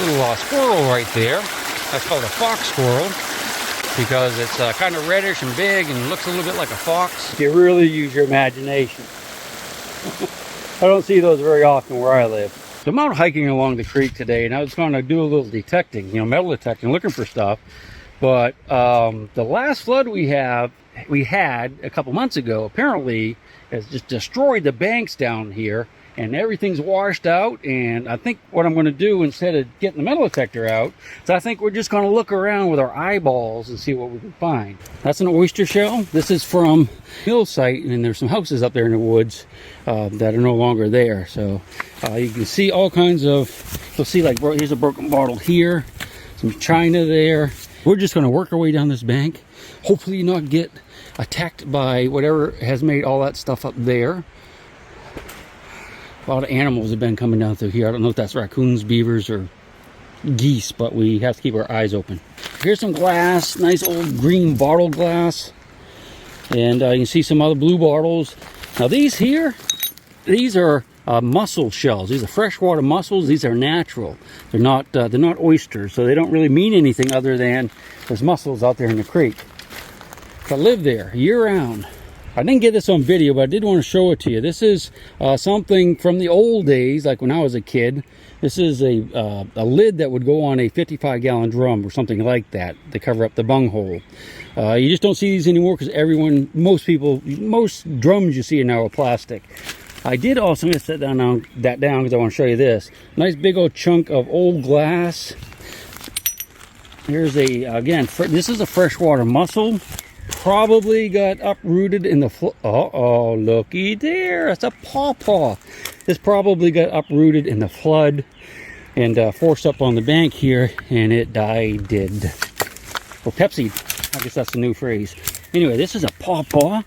little squirrel right there. That's called a fox squirrel because it's kind of reddish and big and looks a little bit like a fox. You really use your imagination. I don't see those very often where I live. So I'm out hiking along the creek today, and I was going to do a little detecting, you know, metal detecting, looking for stuff. But the last flood we had a couple months ago apparently has just destroyed the banks down here, and everything's washed out. And I think what I'm going to do, instead of getting the metal detector out, is I think we're just going to look around with our eyeballs and see what we can find. That's an oyster shell. This is from hill site, and there's some houses up there in the woods that are no longer there. So you can see all kinds of, you'll see, like, here's a broken bottle here, some china there. We're just going to work our way down this bank, hopefully not get attacked by whatever has made all that stuff up there. A lot of animals have been coming down through here. I don't know if that's raccoons, beavers, or geese, but we have to keep our eyes open. Here's some glass, nice old green bottle glass. And you can see some other blue bottles. Now these here, these are mussel shells. These are freshwater mussels. These are natural. They're not oysters, so they don't really mean anything other than there's mussels out there in the creek. I live there year round. I didn't get this on video, but I did want to show it to you. This is something from the old days, like when I was a kid. This is a lid that would go on a 55-gallon drum or something like that to cover up the bunghole. You just don't see these anymore because most drums you see now are plastic. I did also set that down because I want to show you this. Nice big old chunk of old glass. Here's again, this is a freshwater mussel. Probably got uprooted in the flood. Uh-oh, looky there. That's a pawpaw. This probably got uprooted in the flood and forced up on the bank here, and it died. Or Pepsi. I guess that's the new phrase. Anyway, this is a pawpaw.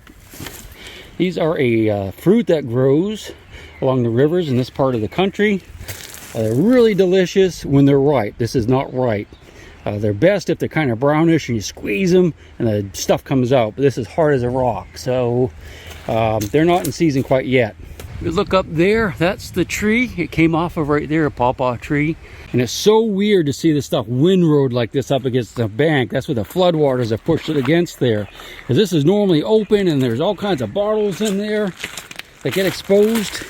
These are a fruit that grows along the rivers in this part of the country. They're really delicious when they're ripe. This is not ripe. They're best if they're kind of brownish and you squeeze them and the stuff comes out. But this is hard as a rock, so they're not in season quite yet. You look up there, that's the tree. It came off of right there, a pawpaw tree. And it's so weird to see this stuff windrowed like this up against the bank. That's where the floodwaters have pushed it against there. Because this is normally open and there's all kinds of bottles in there that get exposed.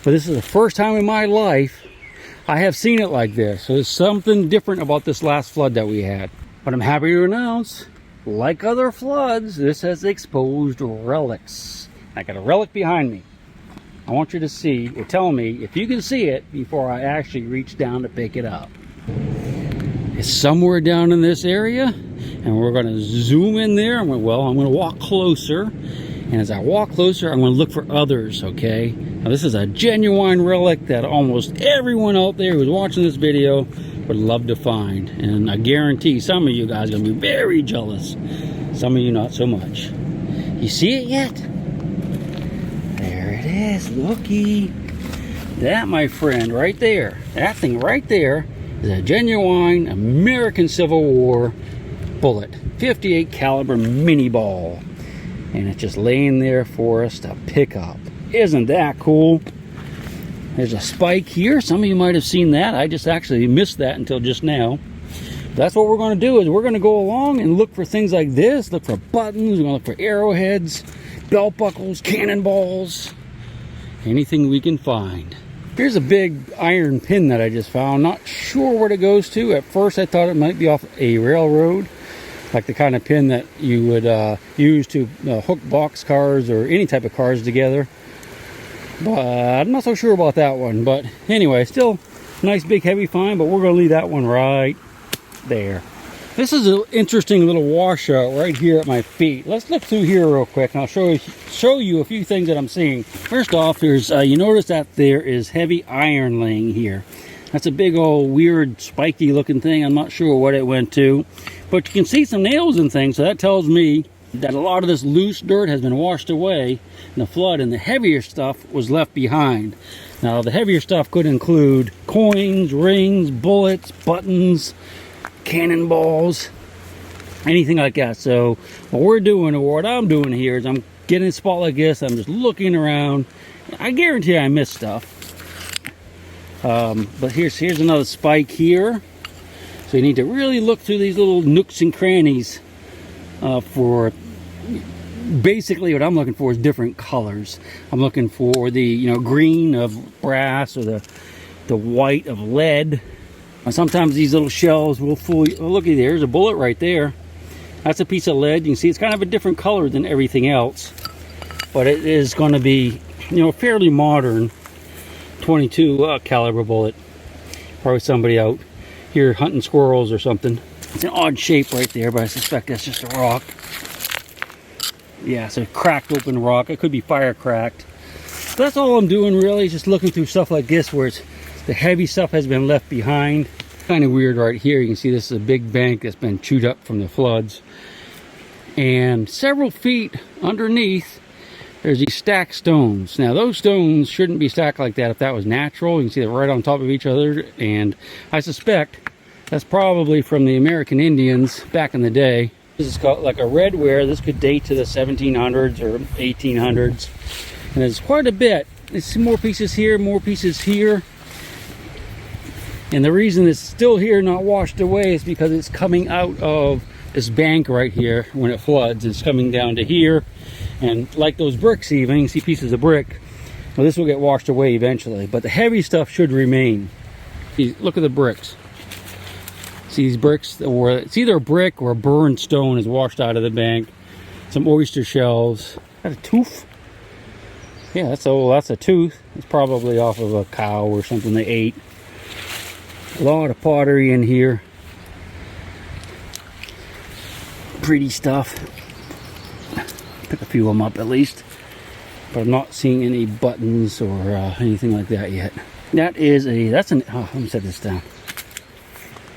But this is the first time in my life I have seen it like this. So there's something different about this last flood that we had. But I'm happy to announce, like other floods, this has exposed relics. I got a relic behind me. I want you to see, or tell me if you can see it before I actually reach down to pick it up. It's somewhere down in this area, and we're going to zoom in there. I'm going to walk closer, and as I walk closer, I'm going to look for others, okay? Now, this is a genuine relic that almost everyone out there who's watching this video would love to find, and I guarantee some of you guys are going to be very jealous. Some of you not so much. You see it yet? There it is, looky. That, my friend, right there, that thing right there is a genuine American Civil War bullet, 58 caliber mini ball, and it's just laying there for us to pick up. Isn't that cool? There's a spike here. Some of you might have seen that. I just actually missed that until just now. That's what we're going to do, is we're going to go along and look for things like this. Look for buttons. We're going to look for arrowheads, belt buckles, cannonballs, anything we can find. Here's a big iron pin that I just found. Not sure what it goes to. At first I thought it might be off a railroad, like the kind of pin that you would use to hook box cars or any type of cars together. But I'm not so sure about that one. But anyway, still nice big heavy find, but we're going to leave that one right there. This is an interesting little washout right here at my feet. Let's look through here real quick, and I'll show you a few things that I'm seeing. First off, there's you notice that there is heavy iron laying here. That's a big old weird spiky looking thing. I'm not sure what it went to, but you can see some nails and things, so that tells me that a lot of this loose dirt has been washed away in the flood, and the heavier stuff was left behind. Now, the heavier stuff could include coins, rings, bullets, buttons, cannonballs, anything like that. So what we're doing, or what I'm doing here, is I'm getting a spot like this. I'm just looking around. I guarantee I missed stuff. But here's another spike here. So you need to really look through these little nooks and crannies for, basically what I'm looking for is different colors. I'm looking for the green of brass or the white of lead. Sometimes these little shells will fool you. Oh, looky, there's a bullet right there. That's a piece of lead. You can see it's kind of a different color than everything else, but it is going to be fairly modern 22 caliber bullet. Probably somebody out here hunting squirrels or something. It's an odd shape right there, but I suspect that's just a rock. Yeah, it's a cracked open rock. It could be fire cracked. So that's all I'm doing really, just looking through stuff like this where the heavy stuff has been left behind. Kind of weird right here. You can see this is a big bank that's been chewed up from the floods. And several feet underneath, there's these stacked stones. Now those stones shouldn't be stacked like that if that was natural. You can see they're right on top of each other, and I suspect that's probably from the American Indians back in the day. This is called like a redware. This could date to the 1700s or 1800s. And there's quite a bit. There's more pieces here, more pieces here. And the reason it's still here, not washed away, is because it's coming out of this bank right here when it floods. It's coming down to here. And like those bricks even, you can see pieces of brick. Well, this will get washed away eventually. But the heavy stuff should remain. Look at the bricks. See these bricks? It's either a brick or a burned stone is washed out of the bank. Some oyster shells. Is that a tooth? Yeah, that's a tooth. It's probably off of a cow or something they ate. A lot of pottery in here. Pretty stuff. Pick a few of them up at least. But I'm not seeing any buttons or anything like that yet. Let me set this down.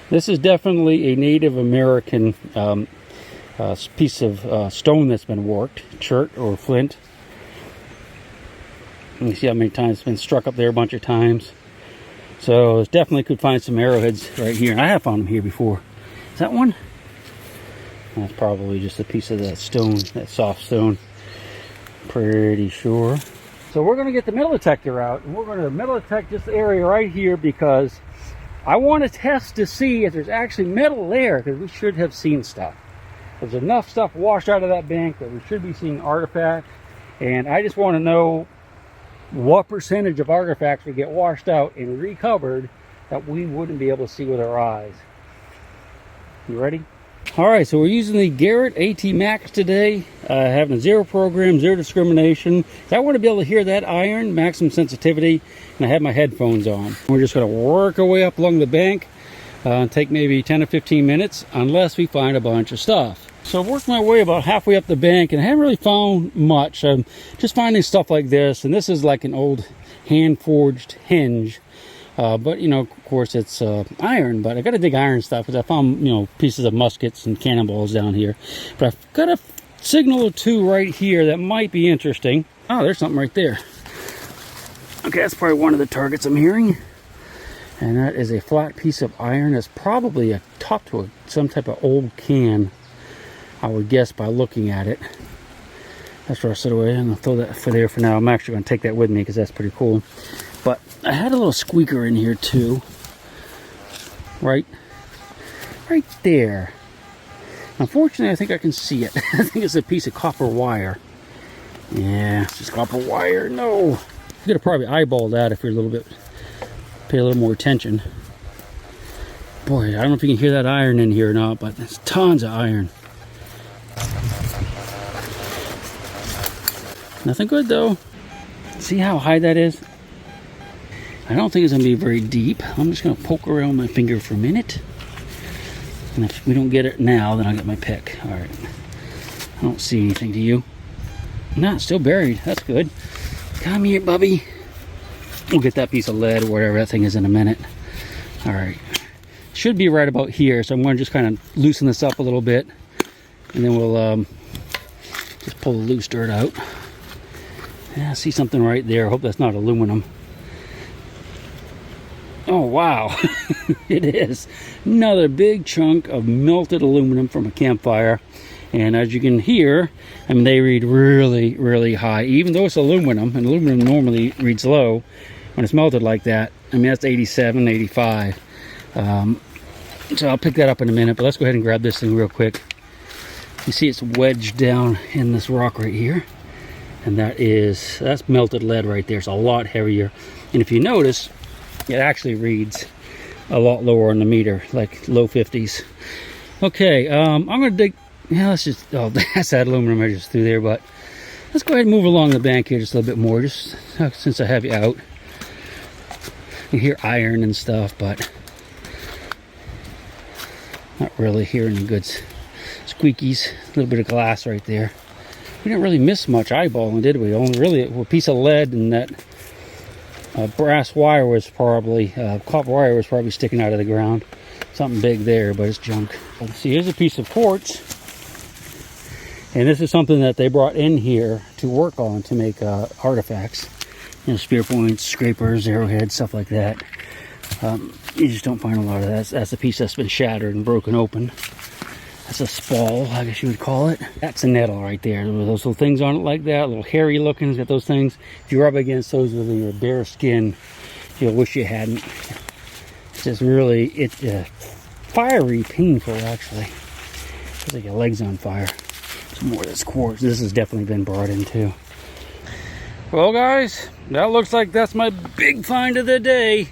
This is definitely a Native American piece of stone that's been worked. Chert or flint. You see how many times it's been struck up there a bunch of times. So definitely could find some arrowheads right here. And I have found them here before. Is that one? That's probably just a piece of that stone, that soft stone. Pretty sure. So we're going to get the metal detector out. And we're going to metal detect this area right here because I want to test to see if there's actually metal there, because we should have seen stuff. There's enough stuff washed out of that bank that we should be seeing artifacts. And I just want to know what percentage of artifacts would get washed out and recovered that we wouldn't be able to see with our eyes. You ready? Alright, so we're using the Garrett AT Max today, having a zero program, zero discrimination. I want to be able to hear that iron, maximum sensitivity, and I have my headphones on. We're just going to work our way up along the bank, take maybe 10 or 15 minutes, unless we find a bunch of stuff. So I've worked my way about halfway up the bank, and I haven't really found much. I'm just finding stuff like this, and this is like an old hand-forged hinge. But, of course, it's iron, but I got to dig iron stuff because I found, pieces of muskets and cannonballs down here. But I've got a signal or two right here that might be interesting. Oh, there's something right there. Okay, that's probably one of the targets I'm hearing. And that is a flat piece of iron that's probably a top to some type of old can, I would guess by looking at it. That's where I set away. I'm going to throw that for there for now. I'm actually going to take that with me because that's pretty cool. But I had a little squeaker in here too. Right there. Unfortunately, I think I can see it. I think it's a piece of copper wire. Yeah, it's just copper wire. No. You could have probably eyeballed that if you're pay a little more attention. Boy, I don't know if you can hear that iron in here or not, but there's tons of iron. Nothing good though. See how high that is? I don't think it's going to be very deep. I'm just going to poke around my finger for a minute. And if we don't get it now, then I'll get my pick. Alright. I don't see anything, do you? No, it's still buried. That's good. Come here, Bubby. We'll get that piece of lead or whatever that thing is in a minute. Alright. Should be right about here, so I'm going to just kind of loosen this up a little bit. And then we'll just pull the loose dirt out. Yeah, I see something right there. I hope that's not aluminum. Oh, wow. It is. Another big chunk of melted aluminum from a campfire. And as you can hear, they read really, really high. Even though it's aluminum, and aluminum normally reads low, when it's melted like that, I mean, that's 87, 85. So I'll pick that up in a minute, but let's go ahead and grab this thing real quick. You see it's wedged down in this rock right here. And that's melted lead right there. It's a lot heavier. And if you notice, it actually reads a lot lower on the meter, like low 50s. Okay, I'm going to dig, yeah, let's just, oh, that's that aluminum I just threw there, but let's go ahead and move along the bank here just a little bit more, just since I have you out. You hear iron and stuff, but not really hearing any good squeakies. A little bit of glass right there. We didn't really miss much eyeballing, did we? Only really a piece of lead, and that brass wire was probably, copper wire was probably sticking out of the ground. Something big there, but it's junk. Let's see, here's a piece of quartz. And this is something that they brought in here to work on to make artifacts. You know, spear points, scrapers, arrowheads, stuff like that. You just don't find a lot of that. That's a piece that's been shattered and broken open. That's a spall, I guess you would call it. That's a nettle right there. With those little things on it like that, little hairy looking. It's got those things. If you rub against those with your bare skin, you'll wish you hadn't. It's just really, it's fiery, painful actually. Feels like your leg's on fire. Some more of this quartz. This has definitely been brought in too. Well guys, that looks like that's my big find of the day.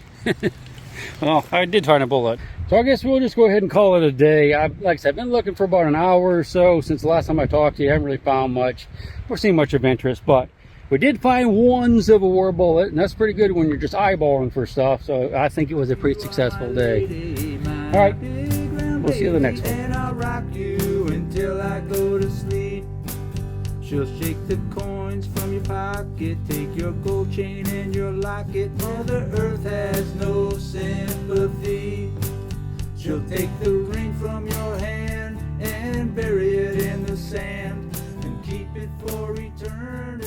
Well, I did find a bullet. So I guess we'll just go ahead and call it a day. Like I said, I've been looking for about an hour or so since the last time I talked to you. I haven't really found much or seen much of interest, but we did find one Civil War bullet, and that's pretty good when you're just eyeballing for stuff. So I think it was a pretty successful day. All right, we'll see you in the next one. And I'll rock you until I go to sleep. She'll shake the coins from your pocket, take your gold chain and your locket. Mother Earth has no sympathy. She'll take the ring from your hand and bury it in the sand and keep it for eternity.